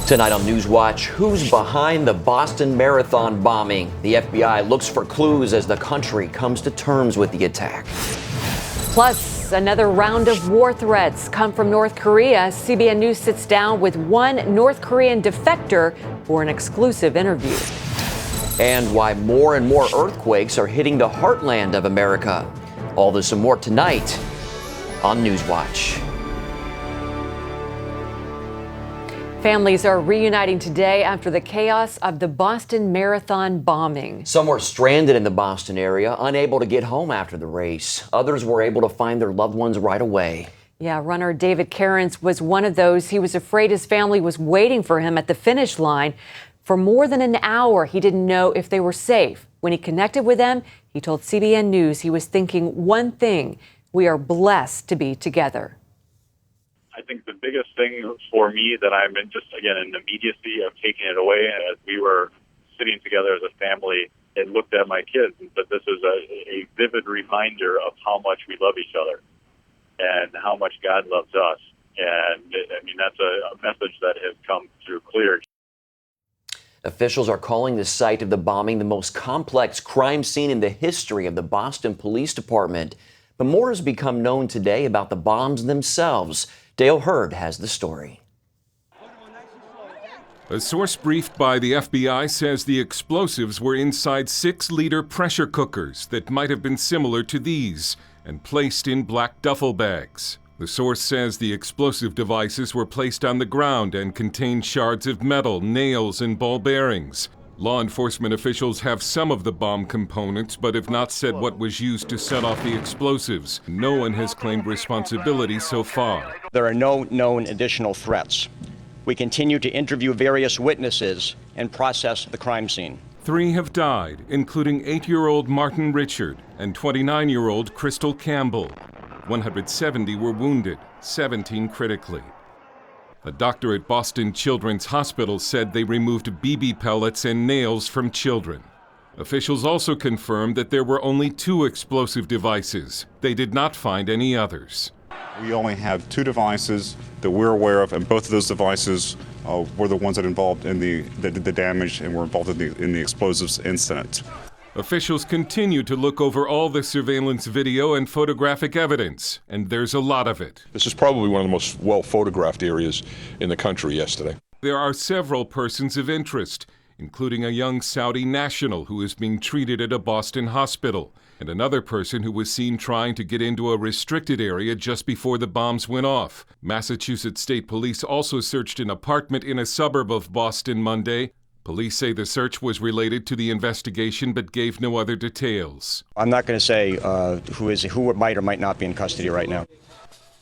Tonight on NewsWatch, who's behind the Boston Marathon bombing? The FBI looks for clues as the country comes to terms with the attack. Plus, another round of war threats come from North Korea. CBN News sits down with one North Korean defector for an exclusive interview. And why more and more earthquakes are hitting the heartland of America. All this and more tonight on NewsWatch. Families are reuniting today after the chaos of the Boston Marathon bombing. Some were stranded in the Boston area, unable to get home after the race. Others were able to find their loved ones right away. Yeah, runner David Cairns was one of those. He was afraid his family was waiting for him at the finish line. For more than an hour, he didn't know if they were safe. When he connected with them, he told CBN News he was thinking one thing: we are blessed to be together. I think the biggest thing for me that I'm in just, again, in the immediacy of taking it away, as we were sitting together as a family and looked at my kids, but this is a vivid reminder of how much we love each other and how much God loves us. And I mean, that's a message that has come through clear. Officials are calling the site of the bombing the most complex crime scene in the history of the Boston Police Department. But more has become known today about the bombs themselves. Dale Hurd has the story. A source briefed by the FBI says the explosives were inside 6-liter pressure cookers that might have been similar to these and placed in black duffel bags. The source says the explosive devices were placed on the ground and contained shards of metal, nails, and ball bearings. Law enforcement officials have some of the bomb components, but have not said what was used to set off the explosives. No one has claimed responsibility so far. There are no known additional threats. We continue to interview various witnesses and process the crime scene. 3 have died, including 8-year-old Martin Richard and 29-year-old Crystal Campbell. 170 were wounded, 17 critically. A doctor at Boston Children's Hospital said they removed BB pellets and nails from children. Officials also confirmed that there were only 2 explosive devices. They did not find any others. We only have 2 devices that we're aware of, and both of those devices were the ones that involved in that did the damage and were involved in the explosives incident. Officials continue to look over all the surveillance video and photographic evidence, and there's a lot of it. This is probably one of the most well-photographed areas in the country yesterday. There are several persons of interest, including a young Saudi national who is being treated at a Boston hospital, and another person who was seen trying to get into a restricted area just before the bombs went off. Massachusetts State Police also searched an apartment in a suburb of Boston Monday. Police say the search was related to the investigation but gave no other details. I'm not going to say who might or might not be in custody right now.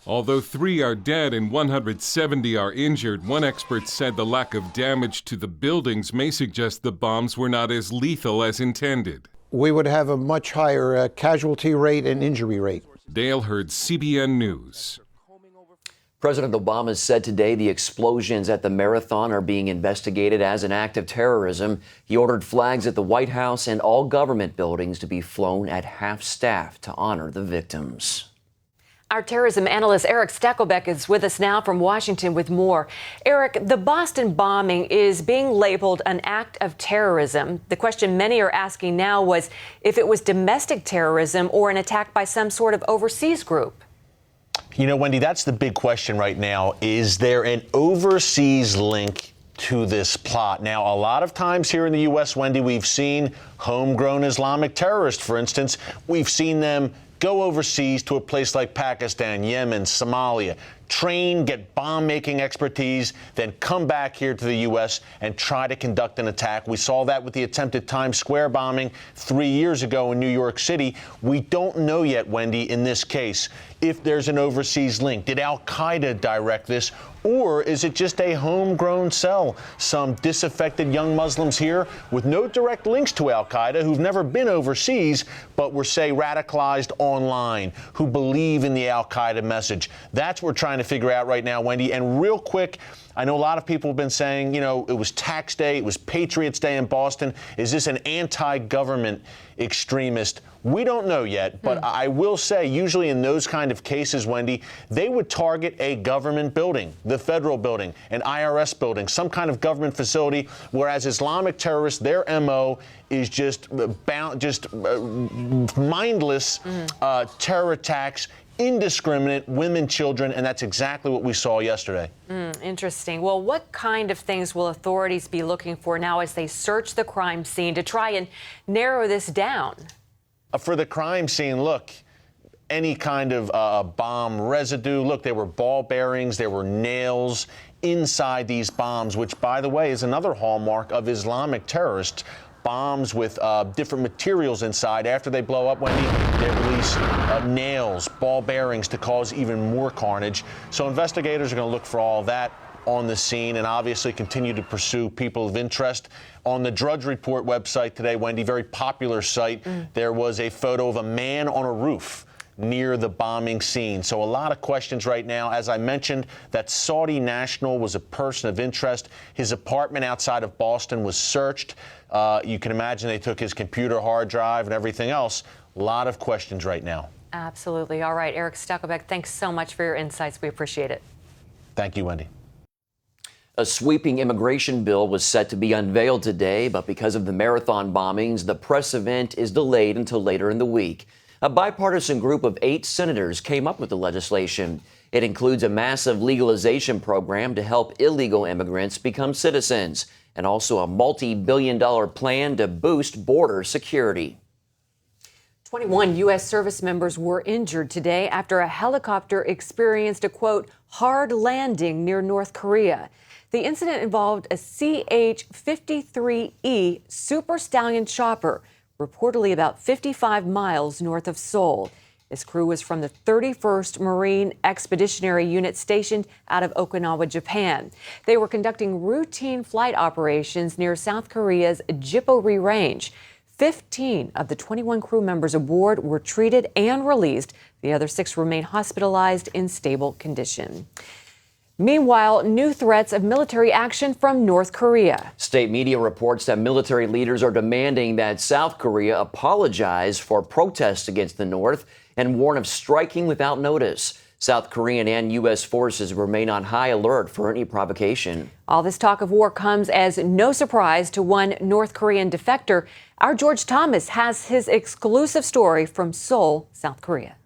Although 3 are dead and 170 are injured, one expert said the lack of damage to the buildings may suggest the bombs were not as lethal as intended. We would have a much higher casualty rate and injury rate. Dale Hurd, CBN News. President Obama said today the explosions at the marathon are being investigated as an act of terrorism. He ordered flags at the White House and all government buildings to be flown at half-staff to honor the victims. Our terrorism analyst Eric Stakelbeck is with us now from Washington with more. Eric, the Boston bombing is being labeled an act of terrorism. The question many are asking now was if it was domestic terrorism or an attack by some sort of overseas group. You know, Wendy, that's the big question right now. Is there an overseas link to this plot? Now, a lot of times here in the U.S., Wendy, we've seen homegrown Islamic terrorists, for instance. We've seen them go overseas to a place like Pakistan, Yemen, Somalia, train, get bomb-making expertise, then come back here to the U.S. and try to conduct an attack. We saw that with the attempted Times Square bombing 3 years ago in New York City. We don't know yet, Wendy, in this case, if there's an overseas link. Did al-Qaeda direct this, or is it just a homegrown cell? Some disaffected young Muslims here with no direct links to al-Qaeda who've never been overseas, but were, say, radicalized online, who believe in the al-Qaeda message. That's what we're trying to to figure out right now, Wendy. And real quick, I know a lot of people have been saying, you know, it was tax day, it was Patriots Day in Boston. Is this an anti-government extremist? We don't know yet, but I will say usually in those kind of cases, Wendy, they would target a government building, the federal building, an IRS building, some kind of government facility, whereas Islamic terrorists, their MO is just mindless terror attacks, indiscriminate, women, children, and that's exactly what we saw yesterday. Interesting. Well, what kind of things will authorities be looking for now as they search the crime scene to try and narrow this down? For the crime scene, look, any kind of bomb residue. Look, there were ball bearings, there were nails inside these bombs, which, by the way, is another hallmark of Islamic terrorists. Bombs with different materials inside. After they blow up, Wendy, they release nails, ball bearings to cause even more carnage. So investigators are going to look for all that on the scene and obviously continue to pursue people of interest. On the Drudge Report website today, Wendy, very popular site, there was a photo of a man on a roof near the bombing scene. So a lot of questions right now. As I mentioned, that Saudi national was a person of interest. His apartment outside of Boston was searched. You can imagine they took his computer, hard drive, and everything else. A lot of questions right now. Absolutely. All right, Eric Stuckelbeck, thanks so much for your insights. We appreciate it. Thank you, Wendy. A sweeping immigration bill was set to be unveiled today, but because of the marathon bombings, the press event is delayed until later in the week. A bipartisan group of 8 senators came up with the legislation. It includes a massive legalization program to help illegal immigrants become citizens, and also a multi-billion-dollar plan to boost border security. 21 U.S. service members were injured today after a helicopter experienced a, quote, hard landing near North Korea. The incident involved a CH-53E Super Stallion chopper, reportedly about 55 miles north of Seoul. This crew was from the 31st Marine Expeditionary Unit stationed out of Okinawa, Japan. They were conducting routine flight operations near South Korea's Jippori Range. 15 of the 21 crew members aboard were treated and released. The other 6 remain hospitalized in stable condition. Meanwhile, new threats of military action from North Korea. State media reports that military leaders are demanding that South Korea apologize for protests against the North and warn of striking without notice. South Korean and U.S. forces remain on high alert for any provocation. All this talk of war comes as no surprise to one North Korean defector. Our George Thomas has his exclusive story from Seoul, South Korea.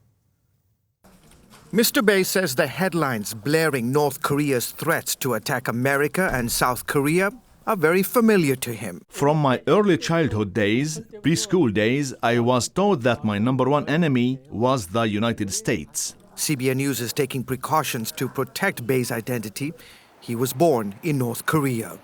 Mr. Bae says the headlines blaring North Korea's threats to attack America and South Korea are very familiar to him. From my early childhood days, preschool days, I was taught that my number one enemy was the United States. CBN News is taking precautions to protect Bae's identity. He was born in North Korea.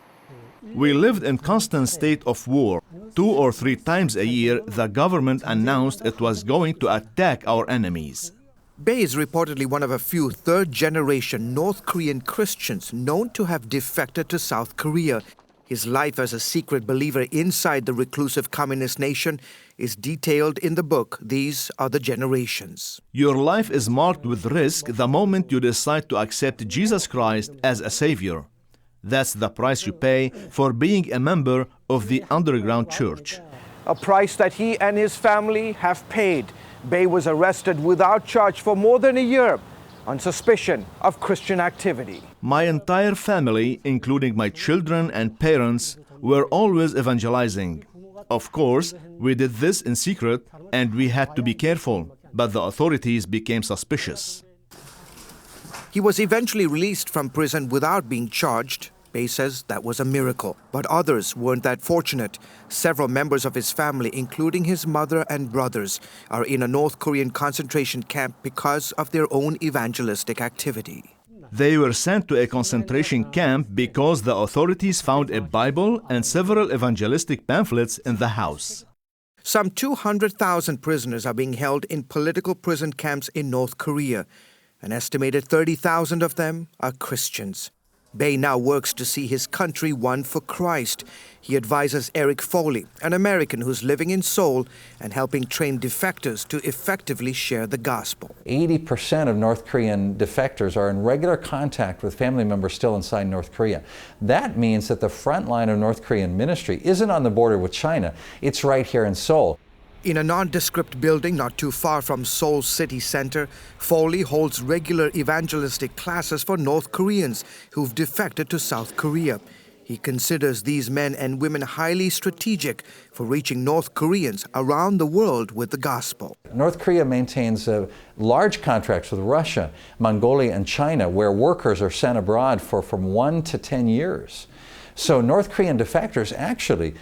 We lived in constant state of war. 2 or 3 times a year, the government announced it was going to attack our enemies. Bae is reportedly one of a few third-generation North Korean Christians known to have defected to South Korea. His life as a secret believer inside the reclusive communist nation is detailed in the book, These Are the Generations. Your life is marked with risk the moment you decide to accept Jesus Christ as a savior. That's the price you pay for being a member of the underground church. A price that he and his family have paid. Bae was arrested without charge for more than a year on suspicion of Christian activity. My entire family, including my children and parents, were always evangelizing. Of course, we did this in secret and we had to be careful, but the authorities became suspicious. He was eventually released from prison without being charged. Bae says that was a miracle, but others weren't that fortunate. Several members of his family, including his mother and brothers, are in a North Korean concentration camp because of their own evangelistic activity. They were sent to a concentration camp because the authorities found a Bible and several evangelistic pamphlets in the house. Some 200,000 prisoners are being held in political prison camps in North Korea. An estimated 30,000 of them are Christians. Bay now works to see his country won for Christ. He advises Eric Foley, an American who's living in Seoul and helping train defectors to effectively share the gospel. 80% of North Korean defectors are in regular contact with family members still inside North Korea. That means that the front line of North Korean ministry isn't on the border with China, it's right here in Seoul. In a nondescript building not too far from Seoul's city center, Foley holds regular evangelistic classes for North Koreans who've defected to South Korea. He considers these men and women highly strategic for reaching North Koreans around the world with the gospel. North Korea maintains large contracts with Russia, Mongolia, and China, where workers are sent abroad for from 1 to 10 years. So North Korean defectors actually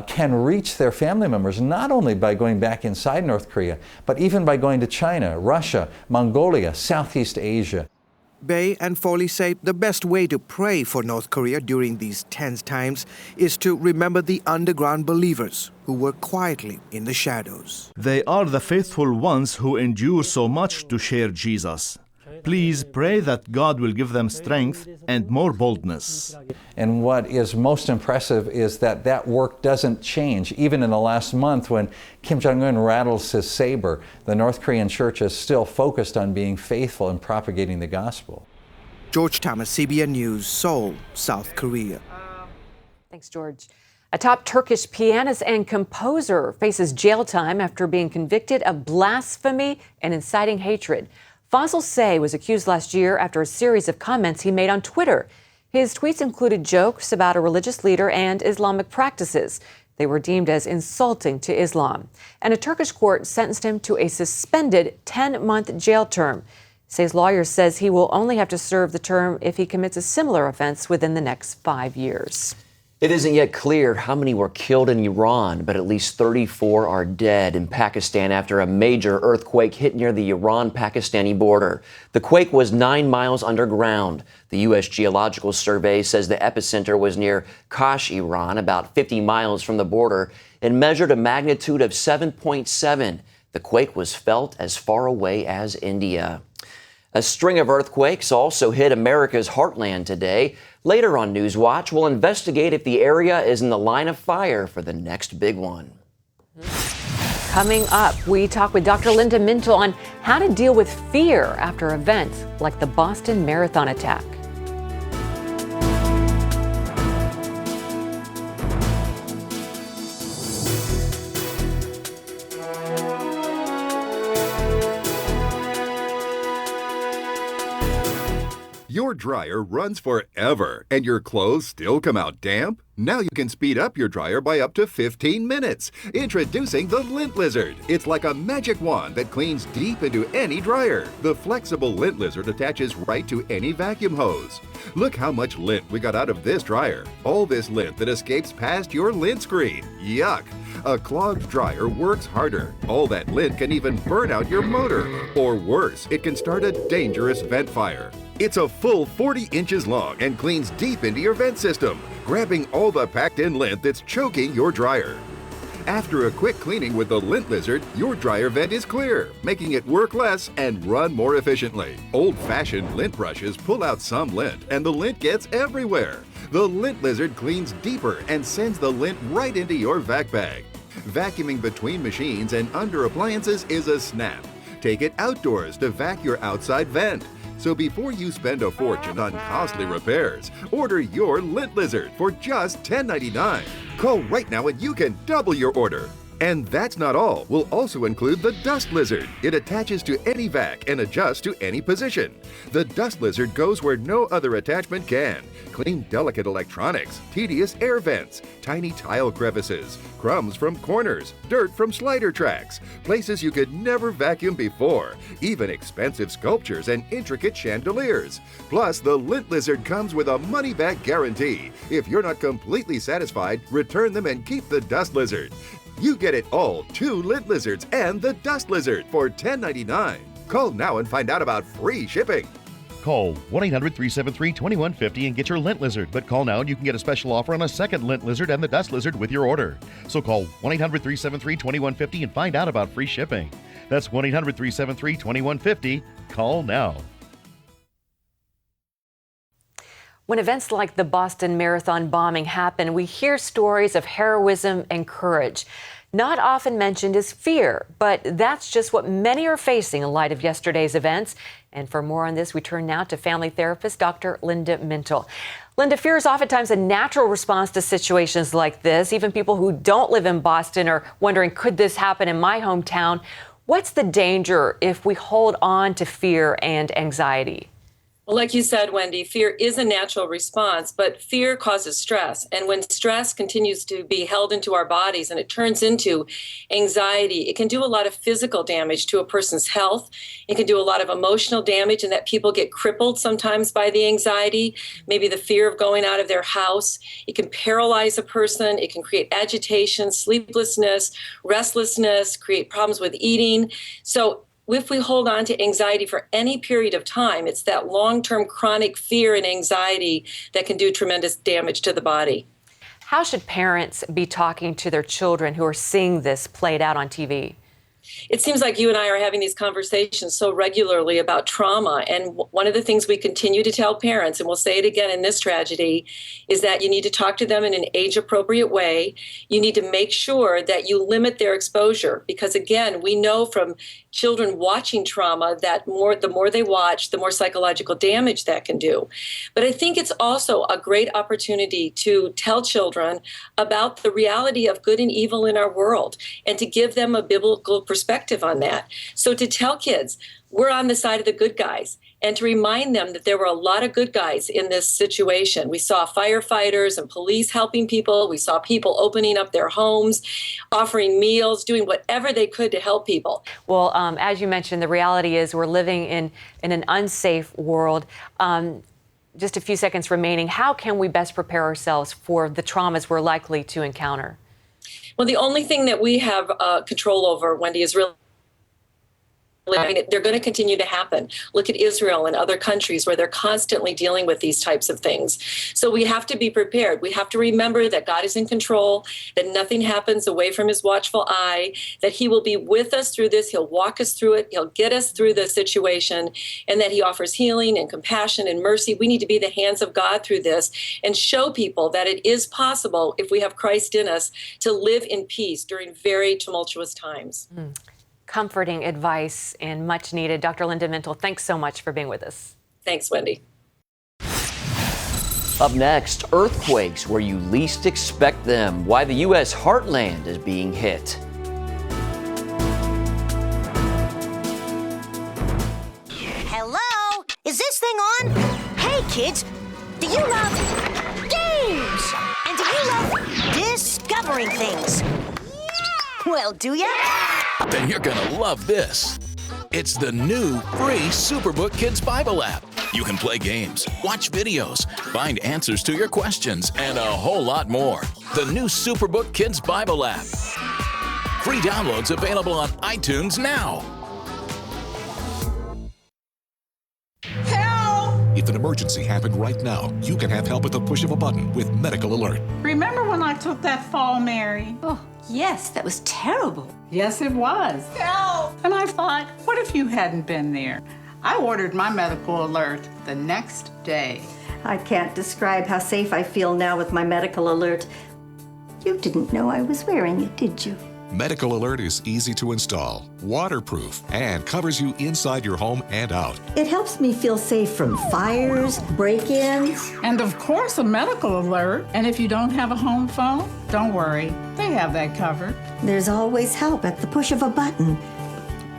can reach their family members not only by going back inside North Korea, but even by going to China, Russia, Mongolia, Southeast Asia. Bay and Foley say the best way to pray for North Korea during these tense times is to remember the underground believers who work quietly in the shadows. They are the faithful ones who endure so much to share Jesus. Please pray that God will give them strength and more boldness. And what is most impressive is that that work doesn't change. Even in the last month when Kim Jong-un rattles his saber, the North Korean church is still focused on being faithful and propagating the gospel. George Thomas, CBN News, Seoul, South Korea. Thanks, George. A top Turkish pianist and composer faces jail time after being convicted of blasphemy and inciting hatred. Fazıl Say was accused last year after a series of comments he made on Twitter. His tweets included jokes about a religious leader and Islamic practices. They were deemed as insulting to Islam. And a Turkish court sentenced him to a suspended 10-month jail term. Say's lawyer says he will only have to serve the term if he commits a similar offense within the next 5 years. It isn't yet clear how many were killed in Iran, but at least 34 are dead in Pakistan after a major earthquake hit near the Iran-Pakistani border. The quake was 9 miles underground. The U.S. Geological Survey says the epicenter was near Kash, Iran, about 50 miles from the border, and measured a magnitude of 7.7. The quake was felt as far away as India. A string of earthquakes also hit America's heartland today. Later on NewsWatch, we'll investigate if the area is in the line of fire for the next big one. Coming up, we talk with Dr. Linda Mintle on how to deal with fear after events like the Boston Marathon attack. Your dryer runs forever, and your clothes still come out damp? Now you can speed up your dryer by up to 15 minutes. Introducing the Lint Lizard. It's like a magic wand that cleans deep into any dryer. The flexible Lint Lizard attaches right to any vacuum hose. Look how much lint we got out of this dryer. All this lint that escapes past your lint screen. Yuck! A clogged dryer works harder. All that lint can even burn out your motor. Or worse, it can start a dangerous vent fire. It's a full 40 inches long and cleans deep into your vent system, grabbing all the packed-in lint that's choking your dryer. After a quick cleaning with the Lint Lizard, your dryer vent is clear, making it work less and run more efficiently. Old-fashioned lint brushes pull out some lint, and the lint gets everywhere. The Lint Lizard cleans deeper and sends the lint right into your vac bag. Vacuuming between machines and under appliances is a snap. Take it outdoors to vac your outside vent. So before you spend a fortune on costly repairs, order your Lint Lizard for just $10.99. Call right now and you can double your order. And that's not all. We'll also include the Dust Lizard. It attaches to any vac and adjusts to any position. The Dust Lizard goes where no other attachment can. Clean delicate electronics, tedious air vents, tiny tile crevices, crumbs from corners, dirt from slider tracks, places you could never vacuum before, even expensive sculptures and intricate chandeliers. Plus, the Lint Lizard comes with a money-back guarantee. If you're not completely satisfied, return them and keep the Dust Lizard. You get it all, 2 Lint Lizards and the Dust Lizard for $10.99. Call now and find out about free shipping. Call 1-800-373-2150 and get your Lint Lizard. But call now and you can get a special offer on a second Lint Lizard and the Dust Lizard with your order. So call 1-800-373-2150 and find out about free shipping. That's 1-800-373-2150. Call now. When events like the Boston Marathon bombing happen, we hear stories of heroism and courage. Not often mentioned is fear, but that's just what many are facing in light of yesterday's events. And for more on this, we turn now to family therapist Dr. Linda Mintle. Linda, fear is oftentimes a natural response to situations like this. Even people who don't live in Boston are wondering, could this happen in my hometown? What's the danger if we hold on to fear and anxiety? Well, like you said, Wendy, fear is a natural response, but fear causes stress. And when stress continues to be held into our bodies and it turns into anxiety, it can do a lot of physical damage to a person's health. It can do a lot of emotional damage, and that people get crippled sometimes by the anxiety, maybe the fear of going out of their house. It can paralyze a person. It can create agitation, sleeplessness, restlessness, create problems with eating. So if we hold on to anxiety for any period of time, it's that long-term chronic fear and anxiety that can do tremendous damage to the body. How should parents be talking to their children who are seeing this played out on TV? It seems like you and I are having these conversations so regularly about trauma. And one of the things we continue to tell parents, and we'll say it again in this tragedy, is that you need to talk to them in an age-appropriate way. You need to make sure that you limit their exposure, because again, we know from children watching trauma that the more they watch, the more psychological damage that can do. But I think it's also a great opportunity to tell children about the reality of good and evil in our world, and to give them a biblical perspective on that. So to tell kids, we're on the side of the good guys, and to remind them that there were a lot of good guys in this situation. We saw firefighters and police helping people. We saw people opening up their homes, offering meals, doing whatever they could to help people. Well, as you mentioned, the reality is we're living in an unsafe world. Just a few seconds remaining. How can we best prepare ourselves for the traumas we're likely to encounter? Well, the only thing that we have control over, Wendy, is really, they're going to continue to happen. Look at Israel and other countries where they're constantly dealing with these types of things. So we have to be prepared. We have to remember that God is in control, that nothing happens away from his watchful eye, that he will be with us through this. He'll walk us through it. He'll get us through the situation, and that he offers healing and compassion and mercy. We need to be the hands of God through this and show people that it is possible, if we have Christ in us, to live in peace during very tumultuous times. Comforting advice and much needed. Dr. Linda Mintle, thanks so much for being with us. Thanks, Wendy. Up next, earthquakes where you least expect them. Why the U.S. heartland is being hit. Hello? Is this thing on? Hey, kids, do you love games? And do you love discovering things? Well, do ya? Then you're gonna love this. It's the new free Superbook Kids Bible app. You can play games, watch videos, find answers to your questions, and a whole lot more. The new Superbook Kids Bible app. Free downloads available on iTunes now. If an emergency happened right now, you can have help at the push of a button with Medical Alert. Remember when I took that fall, Mary? Oh, yes, that was terrible. Yes, it was. Help! And I thought, what if you hadn't been there? I ordered my Medical Alert the next day. I can't describe how safe I feel now with my Medical Alert. You didn't know I was wearing it, did you? Medical Alert is easy to install, waterproof, and covers you inside your home and out. It helps me feel safe from fires, break-ins. And of course, a Medical Alert. And if you don't have a home phone, don't worry. They have that covered. There's always help at the push of a button.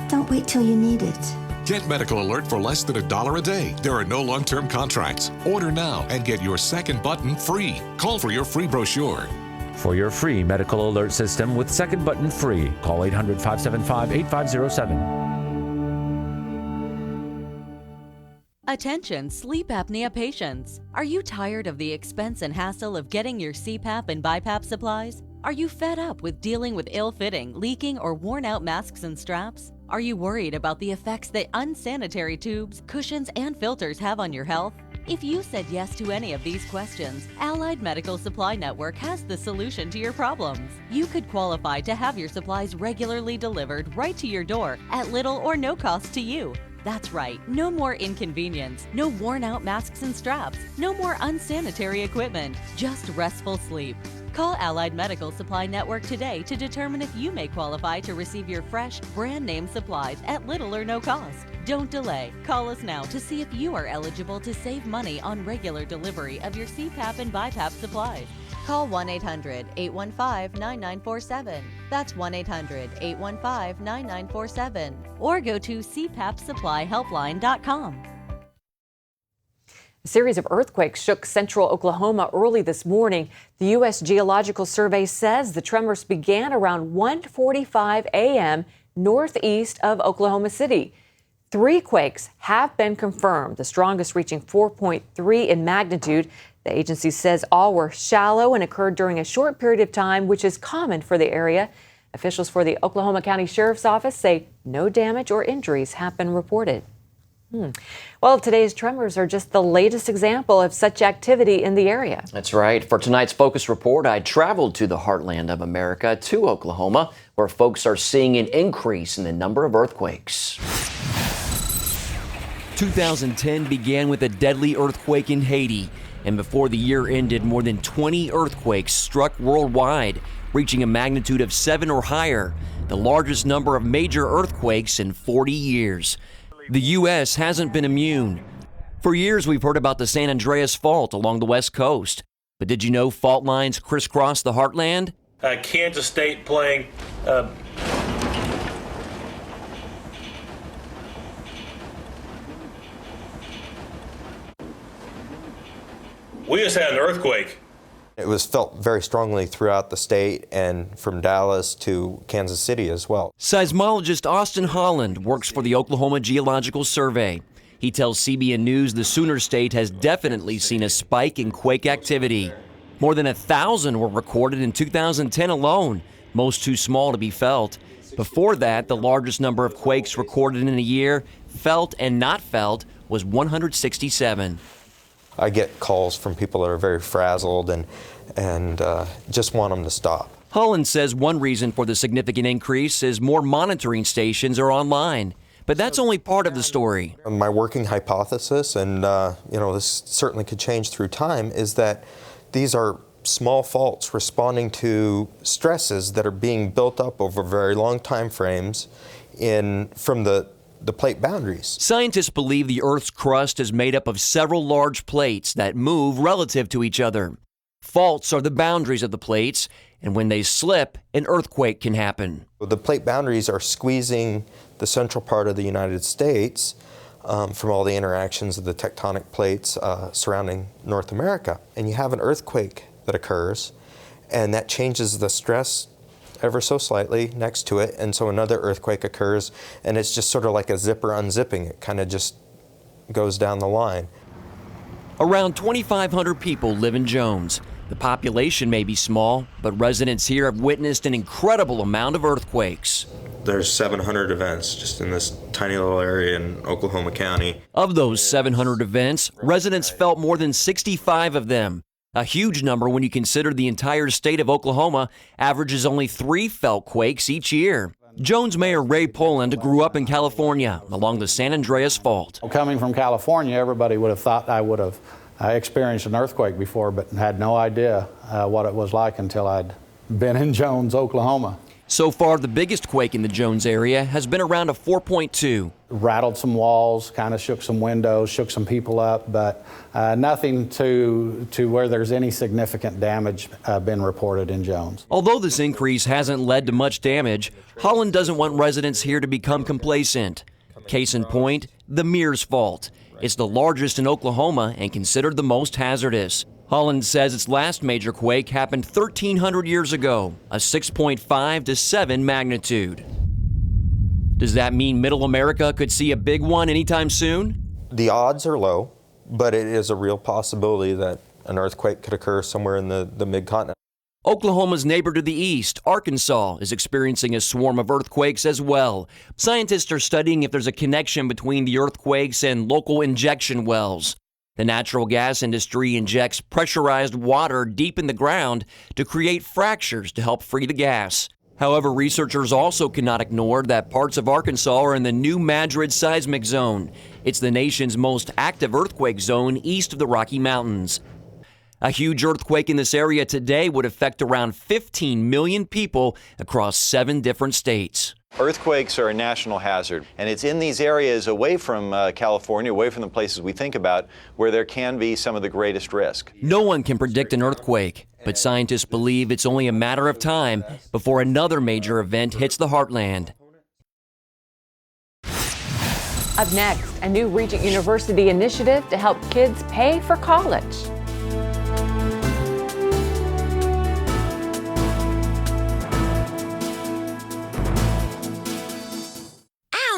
Don't wait till you need it. Get Medical Alert for less than $1 a day. There are no long-term contracts. Order now and get your second button free. Call for your free brochure. For your free Medical Alert system with second button free, call 800-575-8507. Attention sleep apnea patients. Are you tired of the expense and hassle of getting your CPAP and BiPAP supplies? Are you fed up with dealing with ill-fitting, leaking, or worn-out masks and straps? Are you worried about the effects that unsanitary tubes, cushions, and filters have on your health? If you said yes to any of these questions, Allied Medical Supply Network has the solution to your problems. You could qualify to have your supplies regularly delivered right to your door at little or no cost to you. That's right, no more inconvenience, no worn out masks and straps, no more unsanitary equipment, just restful sleep. Call Allied Medical Supply Network today to determine if you may qualify to receive your fresh, brand name supplies at little or no cost. Don't delay. Call us now to see if you are eligible to save money on regular delivery of your CPAP and BiPAP supplies. Call 1-800-815-9947. That's 1-800-815-9947. Or go to cpapsupplyhelpline.com. A series of earthquakes shook central Oklahoma early this morning. The U.S. Geological Survey says the tremors began around 1:45 a.m. northeast of Oklahoma City. 3 quakes have been confirmed, the strongest reaching 4.3 in magnitude. The agency says all were shallow and occurred during a short period of time, which is common for the area. Officials for the Oklahoma County Sheriff's Office say no damage or injuries have been reported. Well, today's tremors are just the latest example of such activity in the area. That's right. For tonight's Focus Report, I traveled to the heartland of America, to Oklahoma, where folks are seeing an increase in the number of earthquakes. 2010 began with a deadly earthquake in Haiti, and before the year ended, more than 20 earthquakes struck worldwide, reaching a magnitude of 7 or higher, the largest number of major earthquakes in 40 years. The U.S. hasn't been immune. For years, we've heard about the San Andreas Fault along the West Coast. But did you know fault lines crisscross the heartland? Kansas State playing we just had an earthquake. It was felt very strongly throughout the state and from Dallas to Kansas City as well. Seismologist Austin Holland works for the Oklahoma Geological Survey. He tells CBN News the Sooner State has definitely seen a spike in quake activity. More than 1,000 were recorded in 2010 alone, most too small to be felt. Before that, the largest number of quakes recorded in a year, felt and not felt, was 167. I get calls from people that are very frazzled and just want them to stop. Holland says one reason for the significant increase is more monitoring stations are online. But that's only part of the story. My working hypothesis, and this certainly could change through time, is that these are small faults responding to stresses that are being built up over very long time frames from the plate boundaries. Scientists believe the Earth's crust is made up of several large plates that move relative to each other. Faults are the boundaries of the plates, and when they slip, an earthquake can happen. The plate boundaries are squeezing the central part of the United States from all the interactions of the tectonic plates surrounding North America. And you have an earthquake that occurs, and that changes the stress ever so slightly next to it, and so another earthquake occurs, and it's just sort of like a zipper unzipping. It kind of just goes down the line. Around 2,500 people live in Jones. The population may be small, but residents here have witnessed an incredible amount of earthquakes. There's 700 events just in this tiny little area in Oklahoma County. Of those 700 events, residents felt more than 65 of them. A huge number when you consider the entire state of Oklahoma averages only 3 felt quakes each year. Jones Mayor Ray Poland grew up in California along the San Andreas Fault. Coming from California, everybody would have thought I would have experienced an earthquake before, but had no idea what it was like until I'd been in Jones, Oklahoma. So far, the biggest quake in the Jones area has been around a 4.2. Rattled some walls, kind of shook some windows, shook some people up, but nothing to where there's any significant damage been reported in Jones. Although this increase hasn't led to much damage, Holland doesn't want residents here to become complacent. Case in point, the Mears Fault. It's the largest in Oklahoma and considered the most hazardous. Holland says its last major quake happened 1,300 years ago, a 6.5 to 7 magnitude. Does that mean Middle America could see a big one anytime soon? The odds are low, but it is a real possibility that an earthquake could occur somewhere in the mid-continent. Oklahoma's neighbor to the east, Arkansas, is experiencing a swarm of earthquakes as well. Scientists are studying if there's a connection between the earthquakes and local injection wells. The natural gas industry injects pressurized water deep in the ground to create fractures to help free the gas. However, researchers also cannot ignore that parts of Arkansas are in the New Madrid seismic zone. It's the nation's most active earthquake zone east of the Rocky Mountains. A huge earthquake in this area today would affect around 15 million people across 7 different states. Earthquakes are a national hazard, and it's in these areas away from California, away from the places we think about, where there can be some of the greatest risk. No one can predict an earthquake, but scientists believe it's only a matter of time before another major event hits the heartland. Up next, a new Regent University initiative to help kids pay for college.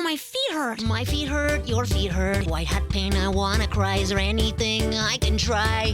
My feet hurt. My feet hurt, your feet hurt. White hot pain, I wanna cry. Is there anything I can try?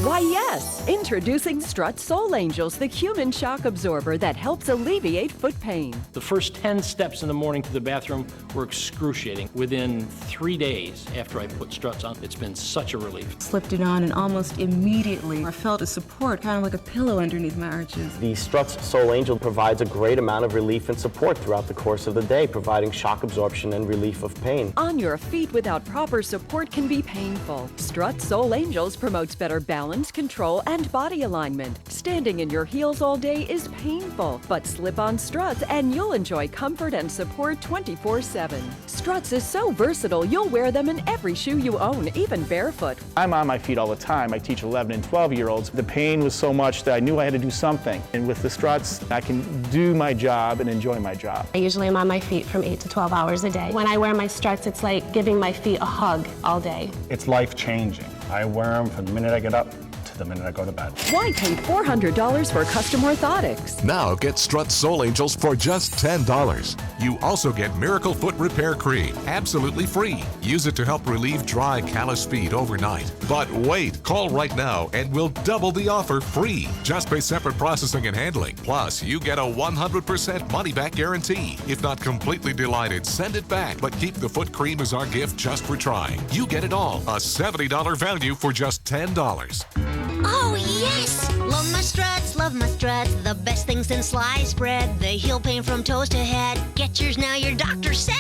Why, yes! Introducing Strut Soul Angels, the human shock absorber that helps alleviate foot pain. The first 10 steps in the morning to the bathroom were excruciating. Within 3 days after I put Struts on, it's been such a relief. Slipped it on and almost immediately I felt a support, kind of like a pillow underneath my arches. The Struts Soul Angel provides a great amount of relief and support throughout the course of the day, providing shock absorption and relief of pain. On your feet without proper support can be painful. Strut Soul Angels promotes better balance, control, and body alignment. Standing in your heels all day is painful, but slip on Struts and you'll enjoy comfort and support 24/7. Struts is so versatile, you'll wear them in every shoe you own, even barefoot. I'm on my feet all the time. I teach 11 and 12-year-olds. The pain was so much that I knew I had to do something. And with the Struts, I can do my job and enjoy my job. I usually am on my feet from 8 to 12 hours a day. When I wear my Struts, it's like giving my feet a hug all day. It's life-changing. I wear them from the minute I get up to the minute I go to bed. Why pay $400 for custom orthotics? Now get Strut Soul Angels for just $10. You also get Miracle Foot Repair Cream, absolutely free. Use it to help relieve dry, calloused feet overnight. But wait, call right now and we'll double the offer free. Just pay separate processing and handling. Plus, you get a 100% money-back guarantee. If not completely delighted, send it back. But keep the foot cream as our gift just for trying. You get it all. A $70 value for just $10. Oh, yes! Love my Struts, love my Struts. The best thing since sliced bread. They heal pain from toes to head. Get yours now, your doctor said.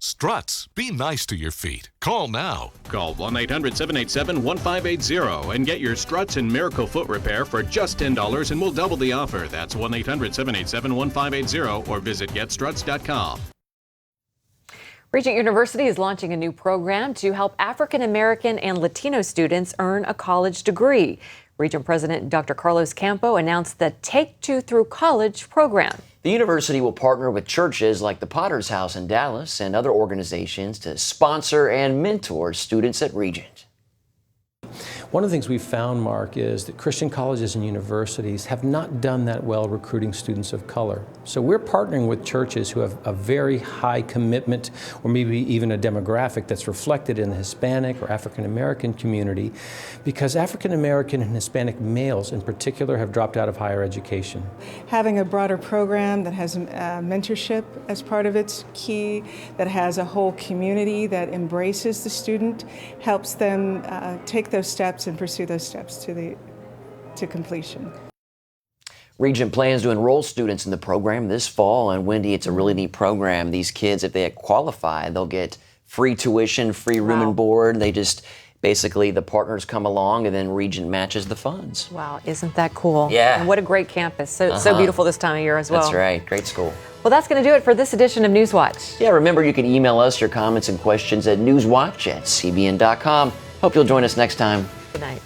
Struts. Be nice to your feet. Call now. Call 1-800-787-1580 and get your Struts and Miracle Foot Repair for just $10 and we'll double the offer. That's 1-800-787-1580 or visit getstruts.com. Regent University is launching a new program to help African American and Latino students earn a college degree. Regent President Dr. Carlos Campo announced the Take Two Through College program. The university will partner with churches like the Potter's House in Dallas and other organizations to sponsor and mentor students at Regent. One of the things we've found, Mark, is that Christian colleges and universities have not done that well recruiting students of color. So we're partnering with churches who have a very high commitment, or maybe even a demographic that's reflected in the Hispanic or African American community, because African American and Hispanic males in particular have dropped out of higher education. Having a broader program that has mentorship as part of its key, that has a whole community that embraces the student, helps them take those steps and pursue those steps to completion. Regent plans to enroll students in the program this fall, and Wendy, it's a really neat program. These kids, if they qualify, they'll get free tuition, free room and board. They just basically, the partners come along and then Regent matches the funds. Wow, isn't that cool? Yeah. And what a great campus. So beautiful this time of year as well. That's right. Great school. Well, that's going to do it for this edition of NewsWatch. Yeah, remember you can email us your comments and questions at newswatch@cbn.com. Hope you'll join us next time. Good night.